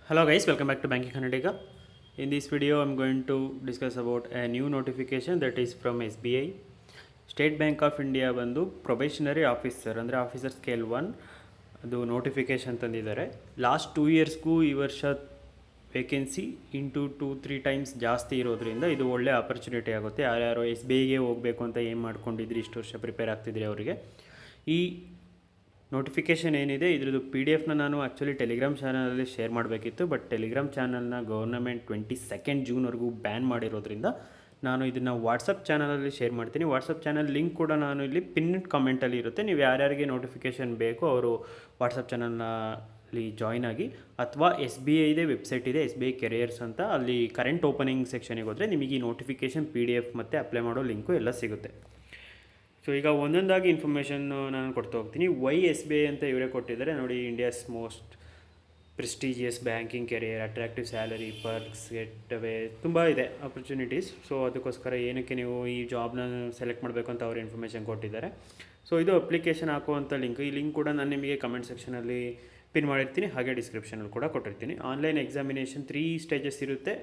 Hello guys, welcome back to Banking Kannadiga. In this video, I'm going to discuss about a new notification that is from SBI. State Bank of India ಬಂದು probationary officer ಅಂದರೆ officer scale 1 ಅದು notification ತಂದಿದ್ದಾರೆ. Last 2 ಇಯರ್ಸ್ಗೂ ಈ ವರ್ಷ vacancy into 2-3 times ಜಾಸ್ತಿ ಇರೋದ್ರಿಂದ ಇದು ಒಳ್ಳೆ ಆಪರ್ಚುನಿಟಿ ಆಗುತ್ತೆ. ಯಾರ್ಯಾರು SBIಗೆ ಹೋಗಬೇಕು ಅಂತ ಏನು ಮಾಡ್ಕೊಂಡಿದ್ರಿ, ಇಷ್ಟು ವರ್ಷ ಪ್ರಿಪೇರ್ ಆಗ್ತಿದ್ರಿ ಅವರಿಗೆ ಈ ನೋಟಿಫಿಕೇಷನ್ ಏನಿದೆ ಇದ್ರದ್ದು PDF ನಾನು ಆ್ಯಕ್ಚುಲಿ ಟೆಲಿಗ್ರಾಮ್ ಚಾನಲಲ್ಲಿ ಶೇರ್ ಮಾಡಬೇಕಿತ್ತು. ಬಟ್ ಟೆಲಿಗ್ರಾಮ್ ಚಾನಲ್ನ ಗೌರ್ನಮೆಂಟ್ 22 ಜೂನ್ವರೆಗೂ ಬ್ಯಾನ್ ಮಾಡಿರೋದ್ರಿಂದ ನಾನು ಇದನ್ನು ವಾಟ್ಸಪ್ ಚಾನಲಲ್ಲಿ ಶೇರ್ ಮಾಡ್ತೀನಿ. ವಾಟ್ಸಪ್ ಚಾನಲ್ ಲಿಂಕ್ ಕೂಡ ನಾನು ಇಲ್ಲಿ ಪಿನ್ ಕಾಮೆಂಟಲ್ಲಿ ಇರುತ್ತೆ. ನೀವು ಯಾರ್ಯಾರಿಗೆ ನೋಟಿಫಿಕೇಷನ್ ಬೇಕು ಅವರು ವಾಟ್ಸಪ್ ಚಾನಲ್ನಲ್ಲಿ ಜಾಯ್ನ್ ಆಗಿ, ಅಥವಾ SBI ಇದೆ ವೆಬ್ಸೈಟ್ ಇದೆ SBI ಕೆರಿಯರ್ಸ್ ಅಂತ, ಅಲ್ಲಿ ಕರೆಂಟ್ ಓಪನಿಂಗ್ ಸೆಕ್ಷನಿಗೆ ಹೋದರೆ ನಿಮಗೆ ಈ ನೋಟಿಫಿಕೇಷನ್ PDF ಮತ್ತು ಅಪ್ಲೈ ಮಾಡೋ ಲಿಂಕು ಎಲ್ಲ ಸಿಗುತ್ತೆ. ಸೊ ಈಗ ಒಂದೊಂದಾಗಿ ಇನ್ಫಾರ್ಮೇಷನ್ ನಾನು ಕೊಡ್ತಾ ಹೋಗ್ತೀನಿ. SBI ಅಂತ ಇವರೇ ಕೊಟ್ಟಿದ್ದಾರೆ ನೋಡಿ. India's most prestigious banking career, attractive salary, perks, get away, ತುಂಬ ಇದೆ ಆಪರ್ಚುನಿಟೀಸ್. ಸೊ ಅದಕ್ಕೋಸ್ಕರ ಏನಕ್ಕೆ ನೀವು ಈ ಜಾಬ್ನ ಸೆಲೆಕ್ಟ್ ಮಾಡಬೇಕು ಅಂತ ಅವ್ರು ಇನ್ಫಾರ್ಮೇಷನ್ ಕೊಟ್ಟಿದ್ದಾರೆ. ಸೊ ಇದು ಅಪ್ಲಿಕೇಶನ್ ಹಾಕುವಂಥ ಲಿಂಕ್. ಈ ಲಿಂಕ್ ಕೂಡ ನಾನು ನಿಮಗೆ ಕಮೆಂಟ್ ಸೆಕ್ಷನಲ್ಲಿ ಪಿನ್ ಮಾಡಿರ್ತೀನಿ, ಹಾಗೆ ಡಿಸ್ಕ್ರಿಪ್ಷನಲ್ಲಿ ಕೂಡ ಕೊಟ್ಟಿರ್ತೀನಿ. ಆನ್ಲೈನ್ ಎಕ್ಸಾಮಿನೇಷನ್ 3 ಸ್ಟೇಜಸ್ ಇರುತ್ತೆ.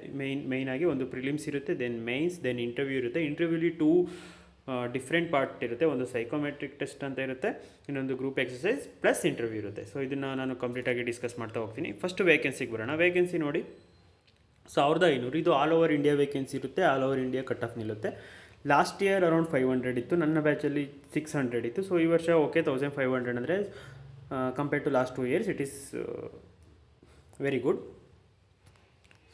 ಮೇಯ್ನಾಗಿ ಒಂದು ಪ್ರಿಲಿಮ್ಸ್ ಇರುತ್ತೆ, ದೆನ್ ಮೇನ್ಸ್, ದೆನ್ ಇಂಟರ್ವ್ಯೂ ಇರುತ್ತೆ. ಇಂಟರ್ವ್ಯೂಲಿ 2 ಡಿಫ್ರೆಂಟ್ ಪಾರ್ಟ್ ಇರುತ್ತೆ. ಒಂದು ಸೈಕೋಮೆಟ್ರಿಕ್ ಟೆಸ್ಟ್ ಅಂತ ಇರುತ್ತೆ, ಇನ್ನೊಂದು ಗ್ರೂಪ್ ಎಕ್ಸಸೈಸ್ ಪ್ಲಸ್ ಇಂಟರ್ವ್ಯೂ ಇರುತ್ತೆ. ಸೊ ಇದನ್ನು ನಾನು ಕಂಪ್ಲೀಟಾಗಿ ಡಿಸ್ಕಸ್ ಮಾಡ್ತಾ ಹೋಗ್ತೀನಿ. ಫಸ್ಟ್ ವೇಕೆನ್ಸಿಗೆ ಬರೋಣ. ವೇಕೆನ್ಸಿ ನೋಡಿ 1500. ಇದು ಆಲ್ ಓವರ್ ಇಂಡಿಯಾ ವೇಕೆನ್ಸಿ ಇರುತ್ತೆ. All over India cut off ನಿಲ್ಲುತ್ತೆ. ಲಾಸ್ಟ್ ಇಯರ್ ಅರೌಂಡ್ 500 ಇತ್ತು, ನನ್ನ ಬ್ಯಾಚಲ್ಲಿ 600 ಇತ್ತು. ಸೊ ಈ ವರ್ಷ 1500 ಅಂದರೆ compared to last 2 years it is very good.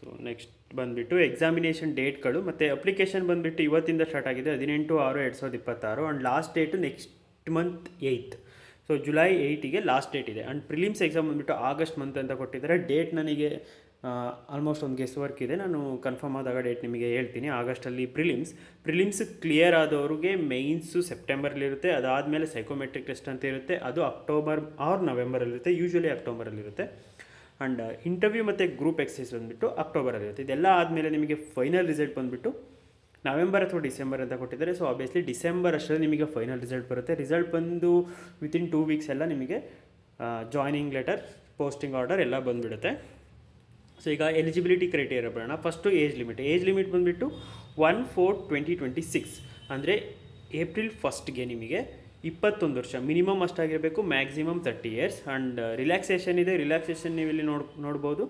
So next ಬಂದುಬಿಟ್ಟು ಎಕ್ಸಾಮಿನೇಷನ್ ಡೇಟ್ಗಳು ಮತ್ತು ಅಪ್ಲಿಕೇಶನ್ ಬಂದುಬಿಟ್ಟು ಇವತ್ತಿಂದ ಸ್ಟಾರ್ಟ್ ಆಗಿದೆ, 18/6/2026. And last date next month 8th. So July 8ಗೆ ಲಾಸ್ಟ್ ಡೇಟ್ ಇದೆ. ಆ್ಯಂಡ್ ಪ್ರಿಲಿಮ್ಸ್ ಎಕ್ಸಾಮ್ ಬಂದುಬಿಟ್ಟು ಆಗಸ್ಟ್ ಮಂತ್ ಅಂತ ಕೊಟ್ಟಿದ್ದಾರೆ. ಡೇಟ್ ನನಗೆ ಆಲ್ಮೋಸ್ಟ್ ಒಂದು ಗೆಸ್ ವರ್ಕ್ ಇದೆ, ನಾನು ಕನ್ಫರ್ಮ್ ಆದಾಗ ಡೇಟ್ ನಿಮಗೆ ಹೇಳ್ತೀನಿ. ಆಗಸ್ಟಲ್ಲಿ ಪ್ರಿಲಿಮ್ಸ್ ಕ್ಲಿಯರ್ ಆದವ್ರಿಗೆ ಮೇಯ್ನ್ಸು ಸೆಪ್ಟೆಂಬರ್ಲಿರುತ್ತೆ. ಅದಾದಮೇಲೆ ಸೈಕೋಮೆಟ್ರಿಕ್ ಟೆಸ್ಟ್ ಅಂತ ಇರುತ್ತೆ, ಅದು ಅಕ್ಟೋಬರ್ ಆರ್ ನವೆಂಬರಲ್ಲಿರುತ್ತೆ, ಯೂಶ್ವಲಿ ಅಕ್ಟೋಬರಲ್ಲಿರುತ್ತೆ. ಆ್ಯಂಡ್ ಇಂಟರ್ವ್ಯೂ ಮತ್ತು ಗ್ರೂಪ್ ಎಕ್ಸಸೈಸ್ ಬಂದುಬಿಟ್ಟು ಅಕ್ಟೋಬರಲ್ಲಿರುತ್ತೆ. ಇದೆಲ್ಲ ಆದಮೇಲೆ ನಿಮಗೆ ಫೈನಲ್ ರಿಸಲ್ಟ್ ಬಂದುಬಿಟ್ಟು ನವೆಂಬರ್ ಅಥವಾ ಡಿಸೆಂಬರ್ ಅಂತ ಕೊಟ್ಟಿದ್ದಾರೆ. ಸೊ ಆಬ್ವಿಯಸ್ಲಿ ಡಿಸೆಂಬರ್ ಅಷ್ಟರಲ್ಲಿ ನಿಮಗೆ ಫೈನಲ್ ರಿಸಲ್ಟ್ ಬರುತ್ತೆ. ರಿಸಲ್ಟ್ ಬಂದು ವಿತಿನ್ 2 ವೀಕ್ಸ್ ಎಲ್ಲ ನಿಮಗೆ ಜಾಯ್ನಿಂಗ್ ಲೆಟರ್, ಪೋಸ್ಟಿಂಗ್ ಆರ್ಡರ್ ಎಲ್ಲ ಬಂದುಬಿಡುತ್ತೆ. ಸೊ ಈಗ ಎಲಿಜಿಬಿಲಿಟಿ ಕ್ರೈಟೇರಿಯಾ ಬರೋಣ. ಫಸ್ಟು ಏಜ್ ಲಿಮಿಟ್ ಬಂದುಬಿಟ್ಟು 1/4/2026 ಅಂದರೆ ಏಪ್ರಿಲ್ 1ಗೆ ನಿಮಗೆ 21 ವರ್ಷ ಮಿನಿಮಮ್ ಅಷ್ಟಾಗಿರಬೇಕು, ಮ್ಯಾಕ್ಸಿಮಮ್ 30 ಇಯರ್ಸ್. ಆ್ಯಂಡ್ ರಿಲ್ಯಾಕ್ಸೇಷನ್ ಇದೆ. ರಿಲ್ಯಾಕ್ಸೇಷನ್ ನೀವು ಇಲ್ಲಿ ನೋಡ್ಬೋದು.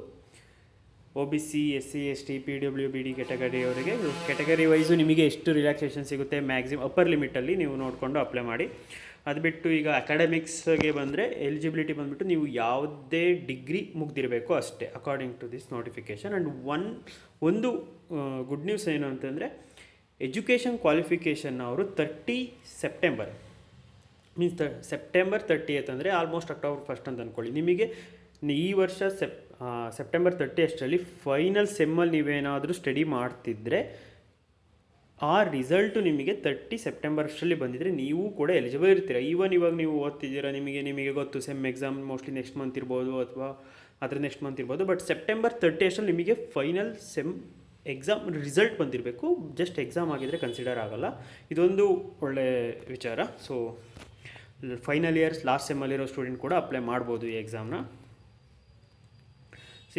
OBC, SC, ST, PWBD ಕೆಟಗರಿಯವರಿಗೆ ಕೆಟಗರಿ ವೈಸು ನಿಮಗೆ ಎಷ್ಟು ರಿಲ್ಯಾಕ್ಸೇಷನ್ ಸಿಗುತ್ತೆ ಮ್ಯಾಕ್ಸಿಮಮ್ ಅಪ್ಪರ್ ಲಿಮಿಟಲ್ಲಿ ನೀವು ನೋಡಿಕೊಂಡು ಅಪ್ಲೈ ಮಾಡಿ. ಅದು ಬಿಟ್ಟು ಈಗ ಅಕಾಡೆಮಿಕ್ಸ್ಗೆ ಬಂದರೆ ಎಲಿಜಿಬಿಲಿಟಿ ಬಂದುಬಿಟ್ಟು ನೀವು ಯಾವುದೇ ಡಿಗ್ರಿ ಮುಗ್ದಿರಬೇಕು ಅಷ್ಟೇ, according to this notification. And ಒಂದು ಗುಡ್ ನ್ಯೂಸ್ ಏನು ಅಂತಂದರೆ ಎಜುಕೇಷನ್ ಕ್ವಾಲಿಫಿಕೇಷನ್ ಅವರು 30 ಸೆಪ್ಟೆಂಬರ್ ಮೀನ್ಸ್ ಸೆಪ್ಟೆಂಬರ್ 30th ಅಂದರೆ ಆಲ್ಮೋಸ್ಟ್ ಅಕ್ಟೋಬರ್ 1st ಅಂತ ಅಂದ್ಕೊಳ್ಳಿ. ನಿಮಗೆ ಈ ವರ್ಷ ಸೆಪ್ಟೆಂಬರ್ 30 ಅಷ್ಟರಲ್ಲಿ ಫೈನಲ್ ಸೆಮ್ಮಲ್ಲಿ ನೀವೇನಾದರೂ ಸ್ಟಡಿ ಮಾಡ್ತಿದ್ರೆ ಆ ರಿಸಲ್ಟು ನಿಮಗೆ 30 ಸೆಪ್ಟೆಂಬರ್ ಅಷ್ಟರಲ್ಲಿ ಬಂದಿದ್ದರೆ ನೀವು ಕೂಡ ಎಲಿಜಿಬಲ್ ಇರ್ತೀರ. ಇವಾಗ ನೀವು ಓದ್ತಿದ್ದೀರಾ, ನಿಮಗೆ ಗೊತ್ತು sem exam mostly next month ಇರ್ಬೋದು ಅಥವಾ ಅದರ ನೆಕ್ಸ್ಟ್ ಮಂತ್ ಇರ್ಬೋದು. ಬಟ್ ಸೆಪ್ಟೆಂಬರ್ 30 ಅಷ್ಟರಲ್ಲಿ ನಿಮಗೆ ಫೈನಲ್ ಸೆಮ್ ಎಕ್ಸಾಮ್ ರಿಸಲ್ಟ್ ಬಂದಿರಬೇಕು. ಜಸ್ಟ್ ಎಕ್ಸಾಮ್ ಆಗಿದ್ದರೆ ಕನ್ಸಿಡರ್ ಆಗೋಲ್ಲ. ಇದೊಂದು ಒಳ್ಳೆಯ ವಿಚಾರ. ಸೊ ಫೈನಲ್ ಇಯರ್ಸ್ ಲಾಸ್ಟ್ ಸೆಮ್ಮಲ್ಲಿರೋ ಸ್ಟೂಡೆಂಟ್ ಕೂಡ ಅಪ್ಲೈ ಮಾಡ್ಬೋದು ಈ ಎಕ್ಸಾಮ್ನ. ಸೊ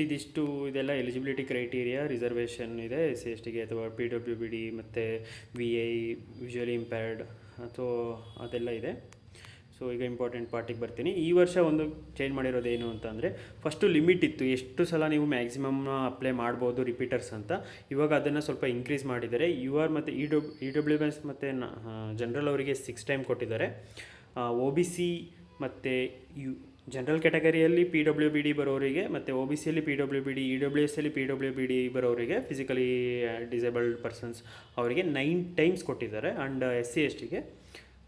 ಇದೆಲ್ಲ ಎಲಿಜಿಬಿಲಿಟಿ ಕ್ರೈಟೀರಿಯಾ. ರಿಸರ್ವೇಷನ್ ಇದೆ SC STಗೆ ಅಥವಾ PWBD ಮತ್ತು VI, ವಿಜುವಲಿ ಇಂಪೇರ್ಡ್ ಅಥವಾ ಅದೆಲ್ಲ ಇದೆ. ಸೊ ಈಗ ಇಂಪಾರ್ಟೆಂಟ್ ಪಾರ್ಟಿಗೆ ಬರ್ತೀನಿ. ಈ ವರ್ಷ ಒಂದು ಚೇಂಜ್ ಮಾಡಿರೋದು ಏನು ಅಂತಂದರೆ, ಫಸ್ಟು ಲಿಮಿಟ್ ಇತ್ತು, ಎಷ್ಟು ಸಲ ನೀವು ಮ್ಯಾಕ್ಸಿಮಮ್ನ ಅಪ್ಲೈ ಮಾಡ್ಬೋದು ರಿಪೀಟರ್ಸ್ ಅಂತ. ಇವಾಗ ಅದನ್ನು ಸ್ವಲ್ಪ ಇನ್ಕ್ರೀಸ್ ಮಾಡಿದ್ದಾರೆ. UR ಮತ್ತು EWS ಮತ್ತು ಜನರಲ್ ಅವರಿಗೆ 6 ಟೈಮ್ ಕೊಟ್ಟಿದ್ದಾರೆ. OBC ಮತ್ತು ಜನರಲ್ ಕ್ಯಾಟಗರಿಯಲ್ಲಿ PWBD ಬರೋರಿಗೆ ಮತ್ತು OBCಯಲ್ಲಿ PWBD, EWSಲ್ಲಿ PWBD ಬರೋರಿಗೆ, ಫಿಸಿಕಲಿ ಡಿಸೇಬಲ್ಡ್ ಪರ್ಸನ್ಸ್ ಅವರಿಗೆ 9 ಟೈಮ್ಸ್ ಕೊಟ್ಟಿದ್ದಾರೆ. ಆ್ಯಂಡ್ SC STಗೆ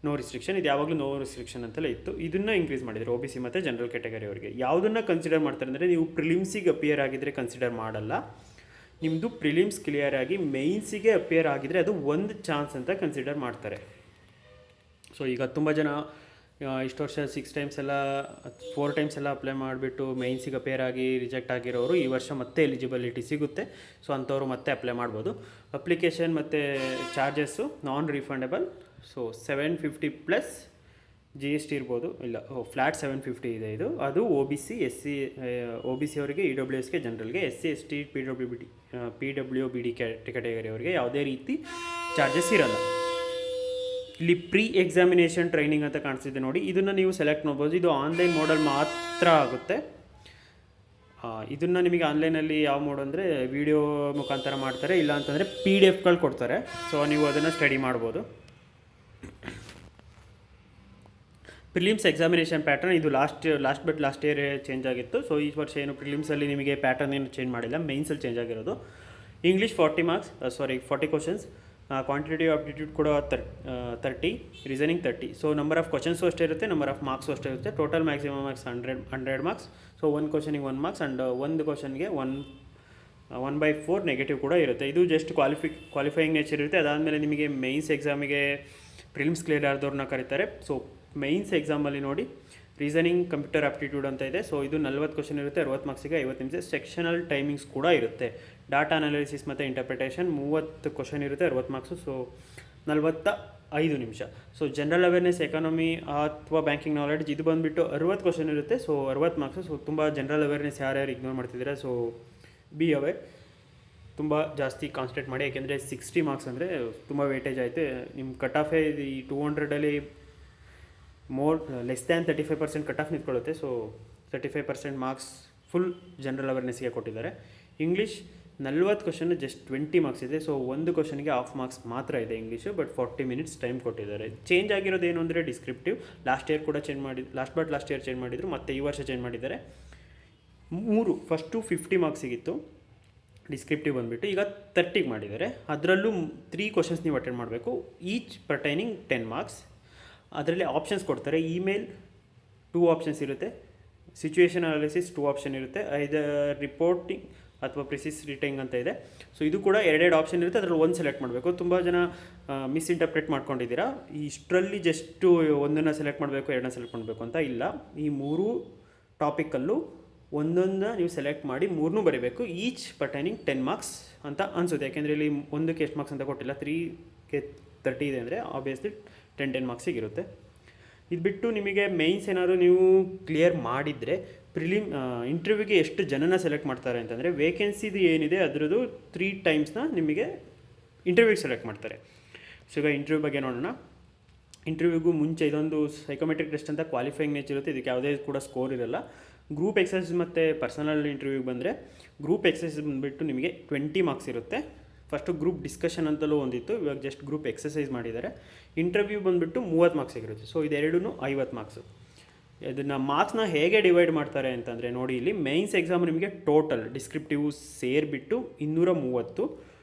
ನೋ ರಿಸ್ಟ್ರಿಕ್ಷನ್. ಇದು ಯಾವಾಗಲೂ ನೋ ರಿಸ್ಟ್ರಿಕ್ಷನ್ ಅಂತೆಲ್ಲ ಇತ್ತು, ಇದನ್ನು ಇನ್ಕ್ರೀಸ್ ಮಾಡಿದ್ದಾರೆ OBC ಮತ್ತು ಜನರಲ್ ಕ್ಯಾಟಗರಿ ಅವರಿಗೆ. ಯಾವುದನ್ನು ಕನ್ಸಿಡರ್ ಮಾಡ್ತಾರೆ ಅಂದರೆ, ನೀವು ಪ್ರಿಲಿಮ್ಸಿಗೆ ಅಪಿಯರ್ ಆಗಿದ್ದರೆ ಕನ್ಸಿಡರ್ ಮಾಡಲ್ಲ. ನಿಮ್ಮದು ಪ್ರಿಲಿಮ್ಸ್ ಕ್ಲಿಯರ್ ಆಗಿ ಮೇಯ್ನ್ಸಿಗೆ ಅಪಿಯರ್ ಆಗಿದ್ದರೆ ಅದು ಒಂದು ಚಾನ್ಸ್ ಅಂತ ಕನ್ಸಿಡರ್ ಮಾಡ್ತಾರೆ. ಸೊ ಈಗ ತುಂಬ ಜನ ಇಷ್ಟು ವರ್ಷ 6 ಟೈಮ್ಸ್ ಎಲ್ಲ 4 ಟೈಮ್ಸ್ ಎಲ್ಲ ಅಪ್ಲೈ ಮಾಡಿಬಿಟ್ಟು ಮೇಯ್ನ್ಸಿಗೆ ಅಪೇರ್ ಆಗಿ ರಿಜೆಕ್ಟ್ ಆಗಿರೋರು ಈ ವರ್ಷ ಮತ್ತೆ ಎಲಿಜಿಬಿಲಿಟಿ ಸಿಗುತ್ತೆ. ಸೊ ಅಂಥವ್ರು ಮತ್ತೆ ಅಪ್ಲೈ ಮಾಡ್ಬೋದು. ಅಪ್ಲಿಕೇಶನ್ ಮತ್ತು charges non refundable. So 750 plus G S T ಇರ್ಬೋದು, ಇಲ್ಲ ಫ್ಲ್ಯಾಟ್ 750 ಇದೆ ಇದು. ಅದು O B C, S C, O B C ಅವರಿಗೆ, ಇ ಡಬ್ಲ್ಯೂ ಎಸ್ಗೆ ಜನರಲ್ಗೆ, S C S T, P W B D category ಅವರಿಗೆ ಯಾವುದೇ ರೀತಿ ಚಾರ್ಜಸ್ ಇರಲ್ಲ. ಇಲ್ಲಿ ಪ್ರೀ ಎಕ್ಸಾಮಿನೇಷನ್ ಟ್ರೈನಿಂಗ್ ಅಂತ ಕಾಣಿಸ್ತಿದೆ ನೋಡಿ, ಇದನ್ನು ನೀವು ಸೆಲೆಕ್ಟ್ ಮಾಡ್ಬೋದು. ಇದು ಆನ್ಲೈನ್ ಮೋಡಲ್ ಮಾತ್ರ ಆಗುತ್ತೆ. ಇದನ್ನು ನಿಮಗೆ ಆನ್ಲೈನಲ್ಲಿ ಯಾವ ಮೋಡ್ ಅಂದರೆ ವಿಡಿಯೋ ಮುಖಾಂತರ ಮಾಡ್ತಾರೆ, ಇಲ್ಲ ಅಂತಂದರೆ PDF ಕೊಡ್ತಾರೆ. ಸೊ ನೀವು ಅದನ್ನು ಸ್ಟಡಿ ಮಾಡ್ಬೋದು. ಪ್ರಿಲಿಮ್ಸ್ ಎಕ್ಸಾಮಿನೇಷನ್ ಪ್ಯಾಟರ್ನ್ ಇದು ಲಾಸ್ಟ್ ಇಯರ್ ಚೇಂಜ್ ಆಗಿತ್ತು. ಸೊ ಈ ವರ್ಷ ಏನು ಪ್ರಿಲಿಮ್ಸಲ್ಲಿ ನಿಮಗೆ ಪ್ಯಾಟರ್ನ್ ಏನು ಚೇಂಜ್ ಮಾಡಿಲ್ಲ, ಮೇನ್ಸಲ್ಲಿ ಚೇಂಜ್ ಆಗಿರೋದು. ಇಂಗ್ಲೀಷ್ 40 ಕ್ವಶನ್ಸ್, ಕ್ವಾಂಟಿಟೇಟಿವ್ ಆಪ್ಟಿಟ್ಯೂಡ್ ಕೂಡ 30, reasoning 30. So number of questions ಅಷ್ಟೇ ಇರುತ್ತೆ, ನಂಬರ್ ಆಫ್ ಮಾರ್ಕ್ಸು ಅಷ್ಟೇ ಇರುತ್ತೆ. Total maximum marks 100 marks. So ಒಂದು ಕ್ವಶನಿಗೆ 1 ಮಾರ್ಕ್ಸ್ ಆ್ಯಂಡ್ ಒಂದು ಕ್ವಶನ್ಗೆ 1/4 ನೆಗೆಟಿವ್ ಕೂಡ ಇರುತ್ತೆ. ಇದು ಜಸ್ಟ್ ಕ್ವಾಲಿಫೈಯಿಂಗ್ ನೇಚರ್ ಇರುತ್ತೆ. ಅದಾದಮೇಲೆ ನಿಮಗೆ ಮೇನ್ಸ್ ಎಕ್ಸಾಮಿಗೆ ಪ್ರಿಲಿಮ್ಸ್ ಕ್ಲಿಯರ್ ಆದವ್ರನ್ನ ಕರೀತಾರೆ. ಸೊ ಮೇನ್ಸ್ ಎಕ್ಸಾಮಲ್ಲಿ ನೋಡಿ, ರೀಸನಿಂಗ್, ಕಂಪ್ಯೂಟರ್ ಆಪ್ಟಿಟ್ಯೂಡ್ ಅಂತ ಇದೆ. ಸೊ ಇದು 40 ಕ್ವಶನ್ ಇರುತ್ತೆ, 60 ಮಾರ್ಕ್ಸಿಗೆ 50 ನಿಮಿಷ. ಸೆಕ್ಷನಲ್ ಟೈಮಿಂಗ್ಸ್ ಕೂಡ ಇರುತ್ತೆ. ಡಾಟಾ ಅನಾಲಿಸಿಸ್ ಮತ್ತು ಇಂಟರ್ಪ್ರಿಟೇಷನ್ 30 ಕ್ವಶನ್ ಇರುತ್ತೆ, 60 ಮಾರ್ಕ್ಸು. ಸೊ 45 ನಿಮಿಷ. ಸೊ ಜನರಲ್ ಅವೇರ್ನೆಸ್, ಎಕಾನಮಿ ಅಥವಾ ಬ್ಯಾಂಕಿಂಗ್ ನಾಲೆಡ್ಜ್ ಇದು ಬಂದುಬಿಟ್ಟು 60 ಕ್ವಶನ್ ಇರುತ್ತೆ. So 60 marks. ಸೊ ತುಂಬ ಜನರಲ್ ಅವೇರ್ನೆಸ್ ಯಾರ್ಯಾರು ಇಗ್ನೋರ್ ಮಾಡ್ತಿದ್ದೀರಾ, ಸೊ ಬಿ ಅವೇರ್, ತುಂಬ ಜಾಸ್ತಿ ಕಾನ್ಸಂಟ್ರೇಟ್ ಮಾಡಿ. ಯಾಕೆಂದರೆ 60 ಮಾರ್ಕ್ಸ್ ಅಂದರೆ ತುಂಬ ವೇಟೇಜ್ ಆಯಿತು. ನಿಮ್ಮ ಕಟ್ ಆಫೇ ಈ 200ಅಲ್ಲಿ ಲೆಸ್ ದ್ಯಾನ್ 35% ಕಟ್ ಆಫ್ ನಿಂತ್ಕೊಳ್ಳುತ್ತೆ. ಸೊ 35% ಮಾರ್ಕ್ಸ್ ಫುಲ್ ಜನರಲ್ ಅವೇರ್ನೆಸ್ಗೆ ಕೊಟ್ಟಿದ್ದಾರೆ. ಇಂಗ್ಲೀಷ್ 40 ಕ್ವಶನ್, ಜಸ್ಟ್ 20 ಮಾರ್ಕ್ಸ್ ಇದೆ. ಸೊ ಒಂದು ಕ್ವಶನ್ಗೆ ಹಾಫ್ ಮಾರ್ಕ್ಸ್ ಮಾತ್ರ ಇದೆ ಇಂಗ್ಲೀಷು, ಬಟ್ 40 ಮಿನಿಟ್ಸ್ ಟೈಮ್ ಕೊಟ್ಟಿದ್ದಾರೆ. ಚೇಂಜ್ ಆಗಿರೋದು ಏನು ಅಂದರೆ ಡಿಸ್ಕ್ರಿಪ್ಟಿವ್. ಲಾಸ್ಟ್ ಇಯರ್ ಕೂಡ ಚೇಂಜ್ ಲಾಸ್ಟ್ ಇಯರ್ ಚೇಂಜ್ ಮಾಡಿದರು, ಮತ್ತು ಈ ವರ್ಷ ಚೇಂಜ್ ಮಾಡಿದ್ದಾರೆ. ಫಸ್ಟು 50 ಮಾರ್ಕ್ಸ್ ಸಿಗಿತ್ತು ಡಿಸ್ಕ್ರಿಪ್ಟಿವ್ ಬಂದುಬಿಟ್ಟು, ಈಗ 30 ಮಾಡಿದ್ದಾರೆ. ಅದರಲ್ಲೂ 3 ಕ್ವಶನ್ಸ್ ನೀವು ಅಟೆಂಡ್ ಮಾಡಬೇಕು, ಈಚ್ ಪರ್ಟೈನಿಂಗ್ 10 ಮಾರ್ಕ್ಸ್. ಅದರಲ್ಲಿ ಆಪ್ಷನ್ಸ್ ಕೊಡ್ತಾರೆ. ಇಮೇಲ್ 2 ಆಪ್ಷನ್ಸ್ ಇರುತ್ತೆ, ಸಿಚುವೇಷನ್ ಅನಾಲಿಸಿಸ್ 2 ಆಪ್ಷನ್ ಇರುತ್ತೆ, ರಿಪೋರ್ಟಿಂಗ್ ಅಥವಾ ಪ್ರಿಸಿಸ್ ರೀಟಿಂಗ್ ಅಂತ ಇದೆ. ಸೊ ಇದು ಕೂಡ 2 ಆಪ್ಷನ್ ಇರುತ್ತೆ, ಅದರಲ್ಲಿ ಒಂದು ಸೆಲೆಕ್ಟ್ ಮಾಡಬೇಕು. ತುಂಬ ಜನ ಮಿಸ್ಇಂಟರ್ಪ್ರೇಟ್ ಮಾಡ್ಕೊಂಡಿದ್ದೀರಾ, ಇಷ್ಟರಲ್ಲಿ ಜಸ್ಟು ಒಂದನ್ನು ಸೆಲೆಕ್ಟ್ ಮಾಡಬೇಕು, 2ನ್ನ ಸೆಲೆಕ್ಟ್ ಮಾಡಬೇಕು ಅಂತ ಇಲ್ಲ. ಈ 3 ಟಾಪಿಕಲ್ಲೂ ಒಂದೊಂದು ನೀವು ಸೆಲೆಕ್ಟ್ ಮಾಡಿ 3ನೂ ಬರೀಬೇಕು. ಈಚ್ ಪರ್ಟೈನಿಂಗ್ 10 ಮಾರ್ಕ್ಸ್ ಅಂತ ಅನಿಸುತ್ತೆ. ಯಾಕೆಂದರೆ ಇಲ್ಲಿ ಒಂದಕ್ಕೆ ಎಷ್ಟು ಮಾರ್ಕ್ಸ್ ಅಂತ ಕೊಟ್ಟಿಲ್ಲ, 3ಗೆ 30 ಇದೆ ಅಂದರೆ ಆಬ್ವಿಯಸ್ಲಿ 10 ಮಾರ್ಕ್ಸಿಗೆ ಇರುತ್ತೆ. ಇದು ಬಿಟ್ಟು ನಿಮಗೆ ಮೇನ್ಸ್ ಏನಾದರೂ ನೀವು ಕ್ಲಿಯರ್ ಮಾಡಿದರೆ ಇಂಟರ್ವ್ಯೂಗೆ ಎಷ್ಟು ಜನನ ಸೆಲೆಕ್ಟ್ ಮಾಡ್ತಾರೆ ಅಂತಂದರೆ, ವೇಕೆನ್ಸಿದು ಏನಿದೆ ಅದರದ್ದು 3 ಟೈಮ್ಸ್ನ ನಿಮಗೆ ಇಂಟರ್ವ್ಯೂಗೆ ಸೆಲೆಕ್ಟ್ ಮಾಡ್ತಾರೆ. ಸೊ ಈಗ ಇಂಟರ್ವ್ಯೂ ಬಗ್ಗೆ ನೋಡೋಣ. ಇಂಟರ್ವ್ಯೂಗೂ ಮುಂಚೆ ಇದೊಂದು ಸೈಕೋಮೆಟ್ರಿಕ್ ಟೆಸ್ಟ್ ಅಂತ ಕ್ವಾಲಿಫೈಯಿಂಗ್ ನೇಚರ್ ಇರುತ್ತೆ. ಇದಕ್ಕೆ ಯಾವುದೇ ಕೂಡ ಸ್ಕೋರ್ ಇರಲ್ಲ. ಗ್ರೂಪ್ ಎಕ್ಸಸೈಸ್ ಮತ್ತು ಪರ್ಸನಲ್ ಇಂಟರ್ವ್ಯೂಗೆ ಬಂದರೆ, ಗ್ರೂಪ್ ಎಕ್ಸಸೈಸ್ ಬಂದುಬಿಟ್ಟು ನಿಮಗೆ 20 ಮಾರ್ಕ್ಸ್ ಇರುತ್ತೆ. ಫಸ್ಟು ಗ್ರೂಪ್ ಡಿಸ್ಕಷನ್ ಅಂತಲೂ ಒಂದಿತ್ತು, ಇವಾಗ ಜಸ್ಟ್ ಗ್ರೂಪ್ ಎಕ್ಸಸೈಸ್ ಮಾಡಿದ್ದಾರೆ. ಇಂಟರ್ವ್ಯೂ ಬಂದುಬಿಟ್ಟು 30 ಮಾರ್ಕ್ಸಿಗಿರುತ್ತೆ. So ಇದೆರಡೂ 50 marks. ಇದನ್ನು ಮಾರ್ಕ್ಸ್ನ ಹೇಗೆ ಡಿವೈಡ್ ಮಾಡ್ತಾರೆ ಅಂತಂದರೆ ನೋಡಿ, ಇಲ್ಲಿ ಮೇನ್ಸ್ ಎಕ್ಸಾಮ್ ನಿಮಗೆ ಟೋಟಲ್ ಡಿಸ್ಕ್ರಿಪ್ಟಿವ್ ಸೇರಿಬಿಟ್ಟು 230,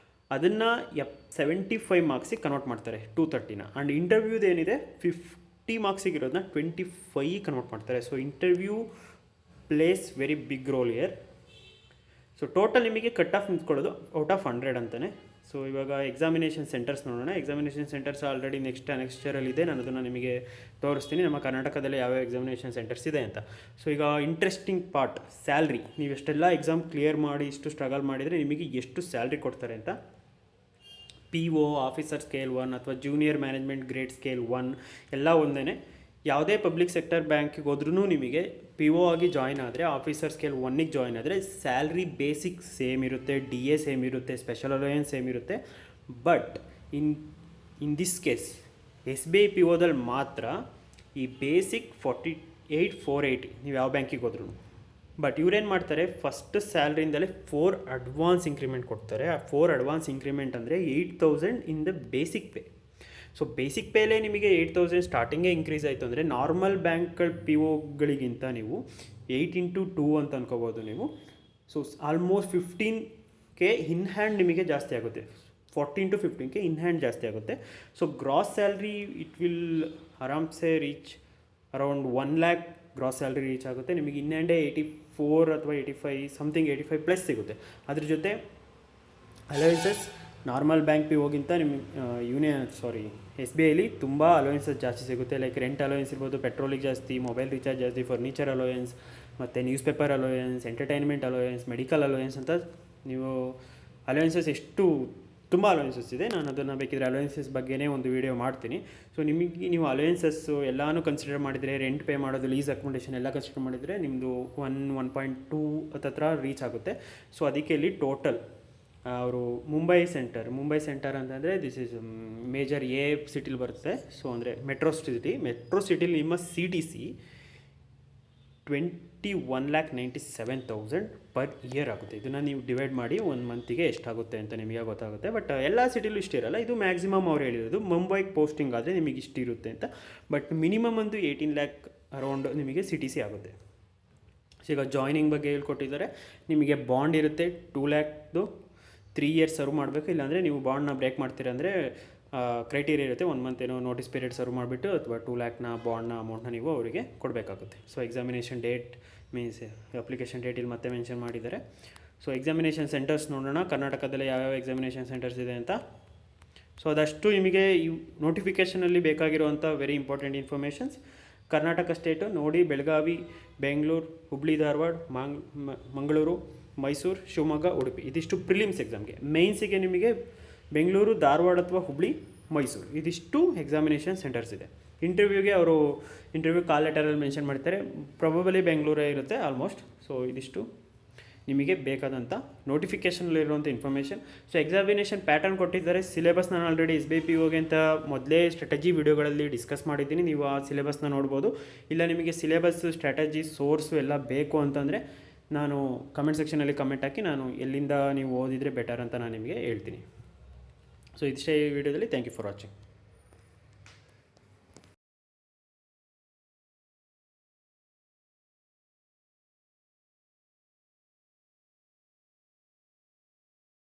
ಅದನ್ನು 75 ಮಾರ್ಕ್ಸಿಗೆ ಕನ್ವರ್ಟ್ ಮಾಡ್ತಾರೆ 230ನ. ಆ್ಯಂಡ್ ಇಂಟರ್ವ್ಯೂದು ಏನಿದೆ 50 ಮಾರ್ಕ್ಸಿಗಿರೋದನ್ನ 25 ಕನ್ವರ್ಟ್ ಮಾಡ್ತಾರೆ. So interview plays very big role year. So total ನಿಮಗೆ ಕಟ್ ಆಫ್ ನಿಂತ್ಕೊಳ್ಳೋದು ಔಟ್ ಆಫ್ 100 ಅಂತಲೇ. ಸೊ ಇವಾಗ ಎಕ್ಸಾಮಿನೇಷನ್ ಸೆಂಟರ್ಸ್ ನೋಡೋಣ. ಎಕ್ಸಾಮಿನೇಷನ್ ಸೆಂಟರ್ಸ್ ಆಲ್ರೆಡಿ ನೆಕ್ಸ್ಟ್ ಇಯರಲ್ಲಿ ಇದೆ, ನಾನು ಅದನ್ನು ನಿಮಗೆ ತೋರಿಸ್ತೀನಿ ನಮ್ಮ ಕರ್ನಾಟಕದಲ್ಲಿ ಯಾವ್ಯಾವ ಎಕ್ಸಾಮಿನೇಷನ್ ಸೆಂಟರ್ಸ್ ಇದೆ ಅಂತ. ಸೊ ಈಗ ಇಂಟ್ರೆಸ್ಟಿಂಗ್ ಪಾರ್ಟ್, ಸ್ಯಾಲ್ರಿ. ನೀವು ಎಷ್ಟೆಲ್ಲ ಎಕ್ಸಾಮ್ ಕ್ಲಿಯರ್ ಮಾಡಿ ಇಷ್ಟು ಸ್ಟ್ರಗಲ್ ಮಾಡಿದರೆ ನಿಮಗೆ ಎಷ್ಟು ಸ್ಯಾಲ್ರಿ ಕೊಡ್ತಾರೆ ಅಂತ. PO ಆಫೀಸರ್ ಸ್ಕೇಲ್ 1 ಅಥವಾ ಜೂನಿಯರ್ ಮ್ಯಾನೇಜ್ಮೆಂಟ್ ಗ್ರೇಡ್ ಸ್ಕೇಲ್ 1 ಎಲ್ಲ ಒಂದೇ. ಯಾವುದೇ ಪಬ್ಲಿಕ್ ಸೆಕ್ಟರ್ ಬ್ಯಾಂಕಿಗೆ ಹೋದ್ರೂ ನಿಮಗೆ PO ಆಗಿ ಜಾಯ್ನ್ ಆದರೆ, ಆಫೀಸರ್ ಸ್ಕೇಲ್ 1ಗೆ ಜಾಯ್ನ್ ಆದರೆ ಸ್ಯಾಲ್ರಿ ಬೇಸಿಕ್ ಸೇಮ್ ಇರುತ್ತೆ, DA ಸೇಮ್ ಇರುತ್ತೆ, ಸ್ಪೆಷಲ್ ಅಲೋಯನ್ಸ್ ಸೇಮ್ ಇರುತ್ತೆ. But in this case SBI POದಲ್ಲಿ ಮಾತ್ರ ಈ ಬೇಸಿಕ್ 48,480 ನೀವು ಯಾವ ಬ್ಯಾಂಕಿಗೆ ಹೋದ್ರೂ. ಬಟ್ ಇವ್ರೇನು ಮಾಡ್ತಾರೆ, ಫಸ್ಟ್ ಸ್ಯಾಲ್ರಿಯಿಂದಲೇ 4 ಅಡ್ವಾನ್ಸ್ ಇಂಕ್ರಿಮೆಂಟ್ ಕೊಡ್ತಾರೆ. ಆ 4 ಅಡ್ವಾನ್ಸ್ ಇಂಕ್ರಿಮೆಂಟ್ ಅಂದರೆ 8,000 in the basic pay. So basic ಪೇಲೇ ನಿಮಗೆ 8,000 ಸ್ಟಾರ್ಟಿಂಗೇ ಇನ್ಕ್ರೀಸ್ ಆಯಿತು ಅಂದರೆ, ನಾರ್ಮಲ್ ಬ್ಯಾಂಕ್ಗಳ POಗಳಿಗಿಂತ ನೀವು 8 × 2 ಅಂತ ಅನ್ಕೋಬೋದು ನೀವು. So almost 15K in hand ನಿಮಗೆ ಜಾಸ್ತಿ ಆಗುತ್ತೆ, 14 to 15K ಇನ್ ಹ್ಯಾಂಡ್ ಜಾಸ್ತಿ ಆಗುತ್ತೆ. So gross salary it will ಆರಾಮ್ಸೆ reach around 1 lakh gross salary reach ಆಗುತ್ತೆ ನಿಮಗೆ. ಇನ್ ಹ್ಯಾಂಡೇ 84 ಅಥವಾ 85 ಸಮಥಿಂಗ್ 85+ ಸಿಗುತ್ತೆ. ಅದ್ರ ಜೊತೆ ಅಲವೆನ್ಸಸ್ ನಾರ್ಮಲ್ ಬ್ಯಾಂಕ್ POಗಿಂತ ನಿಮಗೆ SBIಲಿ ತುಂಬ ಅಲೋಯನ್ಸಸ್ ಜಾಸ್ತಿ ಸಿಗುತ್ತೆ. ಲೈಕ್ ರೆಂಟ್ ಅಲೋಯನ್ಸ್ ಇರ್ಬೋದು, ಪೆಟ್ರೋಲಿಗೆ ಜಾಸ್ತಿ, ಮೊಬೈಲ್ ರೀಚಾರ್ಜ್ ಜಾಸ್ತಿ, ಫರ್ನಿಚರ್ ಅಲೋಯನ್ಸ್, ಮತ್ತು news paper allowance, entertainment allowance, medical allowance ಅಂತ ನೀವು ಅಲೋಯನ್ಸಸ್ ಎಷ್ಟು ತುಂಬ ಅಲವೆನ್ಸಸ್ ಇದೆ. ನಾನು ಅದನ್ನು ಬೇಕಿದ್ರೆ ಅಲವೆನ್ಸಸ್ ಬಗ್ಗೆನೇ ಒಂದು ವೀಡಿಯೋ ಮಾಡ್ತೀನಿ. ಸೊ ನಿಮಗೆ ನೀವು ಅಲವೆನ್ಸಸ್ಸು ಎಲ್ಲನೂ ಕನ್ಸಿಡರ್ ಮಾಡಿದರೆ, ರೆಂಟ್ ಪೇ ಮಾಡೋದು, ಲೀಸ್ ಅಕೊಮಡೇಷನ್ ಎಲ್ಲ ಕನ್ಸಿಡರ್ ಮಾಡಿದರೆ ನಿಮ್ಮದು 1.2 ಹತ್ರ ರೀಚ್ ಆಗುತ್ತೆ. ಸೊ ಅದಕ್ಕೆ ಇಲ್ಲಿ ಟೋಟಲ್ ಅವರು ಮುಂಬೈ ಸೆಂಟರ್ ಅಂತಂದರೆ ದಿಸ್ ಈಸ್ ಮೇಜರ್ ಎ ಸಿಟಿಲಿ ಬರುತ್ತೆ. ಸೊ ಅಂದರೆ ಮೆಟ್ರೋ ಸಿಟಿಲಿ ನಿಮ್ಮ CTC 21,97,000 ಪರ್ ಇಯರ್ ಆಗುತ್ತೆ. ಇದನ್ನು ನೀವು ಡಿವೈಡ್ ಮಾಡಿ ಒಂದು ಮಂತಿಗೆ ಎಷ್ಟಾಗುತ್ತೆ ಅಂತ ನಿಮಗೆ ಗೊತ್ತಾಗುತ್ತೆ. ಬಟ್ ಎಲ್ಲ ಸಿಟಿಲೂ ಇಷ್ಟು ಇರಲ್ಲ, ಇದು ಮ್ಯಾಕ್ಸಿಮಮ್ ಅವ್ರು ಹೇಳಿರೋದು. ಮುಂಬೈಗೆ ಪೋಸ್ಟಿಂಗ್ ಆದರೆ ನಿಮಗೆ ಇಷ್ಟು ಇರುತ್ತೆ ಅಂತ. ಬಟ್ ಮಿನಿಮಮ್ ಒಂದು 18 lakh ಅರೌಂಡ್ ನಿಮಗೆ CTC ಆಗುತ್ತೆ. ಸೊ ಈಗ ಜಾಯ್ನಿಂಗ್ ಬಗ್ಗೆ ಹೇಳ್ಕೊಟ್ಟಿದ್ದಾರೆ. ನಿಮಗೆ ಬಾಂಡ್ ಇರುತ್ತೆ 2 lakhದು, 3 years ಸರ್ವ್ ಮಾಡಬೇಕು. ಇಲ್ಲಾಂದರೆ ನೀವು ಬಾಂಡ್ನ ಬ್ರೇಕ್ ಮಾಡ್ತೀರ ಅಂದರೆ ಕ್ರೈಟೀರಿಯಾ ಇರುತ್ತೆ. 1 month ಏನೋ ನೋಟಿಸ್ ಪೀರಿಯಡ್ ಸರ್ವ್ ಮಾಡಿಬಿಟ್ಟು ಅಥವಾ 2 lakhನ ಬಾಂಡ್ನ ಅಮೌಂಟ್ನ ನೀವು ಅವರಿಗೆ ಕೊಡಬೇಕಾಗುತ್ತೆ. So examination date means application date ಇಲ್ಲಿ ಮತ್ತೆ ಮೆನ್ಷನ್ ಮಾಡಿದ್ದಾರೆ. ಸೊ ಎಕ್ಸಾಮಿನೇಷನ್ ಸೆಂಟರ್ಸ್ ನೋಡೋಣ, ಕರ್ನಾಟಕದಲ್ಲಿ ಯಾವ್ಯಾವ ಎಕ್ಸಾಮಿನೇಷನ್ ಸೆಂಟರ್ಸ್ ಇದೆ ಅಂತ. ಸೊ ಅದಷ್ಟು ನಿಮಗೆ ಈ ನೋಟಿಫಿಕೇಷನಲ್ಲಿ ಬೇಕಾಗಿರುವಂಥ very important informations. Karnataka state ನೋಡಿ, ಬೆಳಗಾವಿ, ಬೆಂಗಳೂರು, ಹುಬ್ಳಿ ಧಾರವಾಡ, ಮಂಗಳೂರು, ಮೈಸೂರು, ಶಿವಮೊಗ್ಗ, ಉಡುಪಿ, ಇದಿಷ್ಟು ಪ್ರಿಲಿಮ್ಸ್ ಎಕ್ಸಾಮ್ಗೆ. ಮೇನ್ಸಿಗೆ ನಿಮಗೆ ಬೆಂಗಳೂರು, ಧಾರವಾಡ ಅಥವಾ ಹುಬ್ಳಿ, ಮೈಸೂರು, ಇದಿಷ್ಟು ಎಕ್ಸಾಮಿನೇಷನ್ ಸೆಂಟರ್ಸ್ ಇದೆ. ಇಂಟರ್ವ್ಯೂಗೆ ಅವರು ಕಾಲ್ ಲೆಟರಲ್ಲಿ ಮೆನ್ಷನ್ ಮಾಡ್ತಾರೆ, ಪ್ರೊಬಬಲಿ ಬೆಂಗಳೂರೇ ಇರುತ್ತೆ ಆಲ್ಮೋಸ್ಟ್. ಸೊ ಇದಿಷ್ಟು ನಿಮಗೆ ಬೇಕಾದಂಥ ನೋಟಿಫಿಕೇಷನಲ್ಲಿರುವಂಥ ಇನ್ಫಾರ್ಮೇಷನ್. ಸೊ ಎಕ್ಸಾಮಿನೇಷನ್ ಪ್ಯಾಟರ್ನ್ ಕೊಟ್ಟಿದ್ದಾರೆ. ಸಿಲೆಬಸ್ ನಾನು ಆಲ್ರೆಡಿ SBIPOಗೆ ಅಂತ ಮೊದಲೇ ಸ್ಟ್ರಾಟಜಿ ವಿಡಿಯೋಗಳಲ್ಲಿ ಡಿಸ್ಕಸ್ ಮಾಡಿದ್ದೀನಿ, ನೀವು ಆ ಸಿಲೆಬಸ್ನ ನೋಡ್ಬೋದು. ಇಲ್ಲ ನಿಮಗೆ ಸಿಲೆಬಸ್, ಸ್ಟ್ರಾಟಜಿ, ಸೋರ್ಸು ಎಲ್ಲ ಬೇಕು ಅಂತಂದರೆ ನಾನು ಕಮೆಂಟ್ ಸೆಕ್ಷನಲ್ಲಿ ಕಮೆಂಟ್ ಹಾಕಿ, ನಾನು ಎಲ್ಲಿಂದ ನೀವು ಓದಿದರೆ ಬೆಟರ್ ಅಂತ ನಾನು ನಿಮಗೆ ಹೇಳ್ತೀನಿ. ಸೊ ಇಷ್ಟೇ ಈ ವಿಡಿಯೋದಲ್ಲಿ. Thank you for watching.